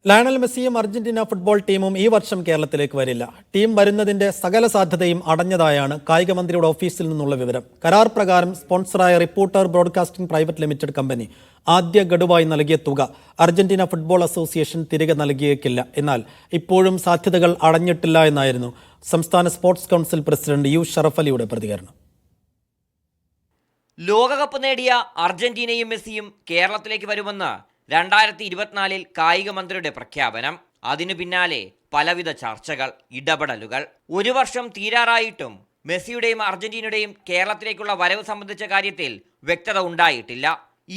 Lionel മെസ്സിയും Argentina football ടീമും ഈ വർഷം കേരളത്തിലേക്ക് വരില്ല. ടീം വരുന്നതിന്റെ സകല സാധ്യതയും അടഞ്ഞതായാണ് കായിക മന്ത്രിയുടെ ഓഫീസിൽ നിന്നുള്ള വിവരം. കരാർ പ്രകാരം സ്പോൺസറായ reporter broadcasting private limited company ആദ്യ ഗഡുവായി നൽകിയ തുക അർജന്റീന ഫുട്ബോൾ അസോസിയേഷൻ തിരികെ നൽകിയേക്കില്ല. എന്നാൽ ഇപ്പോഴും സാധ്യതകൾ അടഞ്ഞിട്ടില്ല എന്നായിരുന്നു സംസ്ഥാന sports council president U Sharaf അലിയുടെ പ്രതികരണം. ലോകകപ്പ് നേടിയ അർജന്റീനയും മെസ്സിയും കേരളത്തിലേക്ക് വരുമെന്ന് 2024 കായിക മന്ത്രിയുടെ പ്രഖ്യാപനം. അതിനു പിന്നാലെ പലവിധ ചർച്ചകൾ, ഇടപെടലുകൾ. ഒരു വർഷം തീരാറായിട്ടും മെസ്സിയുടെയും അർജന്റീനയുടെയും കേരളത്തിലേക്കുള്ള വരവ് സംബന്ധിച്ച കാര്യത്തിൽ വ്യക്തത ഉണ്ടായിട്ടില്ല.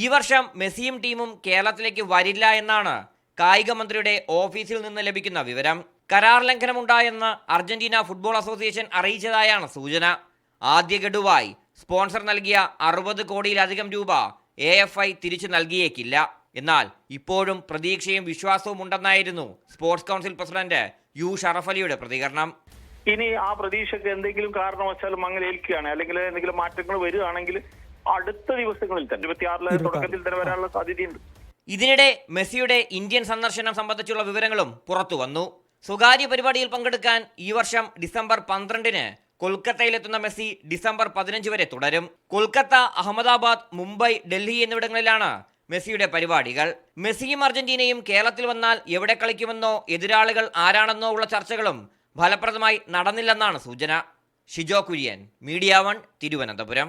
ഈ വർഷം മെസ്സിയും ടീമും കേരളത്തിലേക്ക് വരില്ല എന്നാണ് കായിക മന്ത്രിയുടെ ഓഫീസിൽ നിന്ന് ലഭിക്കുന്ന വിവരം. കരാർ ലംഘനമുണ്ടായെന്ന് അർജന്റീന ഫുട്ബോൾ അസോസിയേഷൻ അറിയിച്ചതായാണ് സൂചന. ആദ്യ ഗഡുവായി സ്പോൺസർ നൽകിയ 60 കോടിയിലധികം രൂപ AFI തിരിച്ചു നൽകിയേക്കില്ല. എന്നാൽ ഇപ്പോഴും പ്രതീക്ഷയും വിശ്വാസവും ഉണ്ടെന്നായിരുന്നു sports council president U Sharaf അലിയുടെ പ്രതികരണം. ഇനി ആ പ്രതീക്ഷയ്ക്ക് എന്തെങ്കിലും കാരണവശാൽ മങ്ങലേൽക്കുകയാണ്, അല്ലെങ്കിൽ എന്തെങ്കിലും മാറ്റങ്ങൾ വരികയാണെങ്കിൽ അടുത്ത ദിവസങ്ങളിൽ തന്നെ 26 തുടക്കത്തിൽ തന്നെ വരാനുള്ള സാധ്യതയുണ്ട്. ഇതിനിടെ മെസ്സിയുടെ ഇന്ത്യൻ സന്ദർശനം സംബന്ധിച്ചുള്ള വിവരങ്ങളും പുറത്തു വന്നു. സ്വകാര്യ പരിപാടിയിൽ പങ്കെടുക്കാൻ ഈ വർഷം ഡിസംബർ 12-ന് കൊൽക്കത്തയിലെത്തുന്ന മെസ്സി ഡിസംബർ 15 വരെ തുടരും. കൊൽക്കത്ത, അഹമ്മദാബാദ്, മുംബൈ, ഡൽഹി എന്നിവിടങ്ങളിലാണ് മെസ്സിയുടെ പരിപാടികൾ. മെസ്സിയും അർജന്റീനയും കേരളത്തിൽ വന്നാൽ എവിടെ കളിക്കുമെന്നോ എതിരാളികൾ ആരാണെന്നോ ഉള്ള ചർച്ചകളും ഫലപ്രദമായി നടന്നില്ലെന്നാണ് സൂചന. ഷിജോ കുര്യൻ, മീഡിയ 1, തിരുവനന്തപുരം.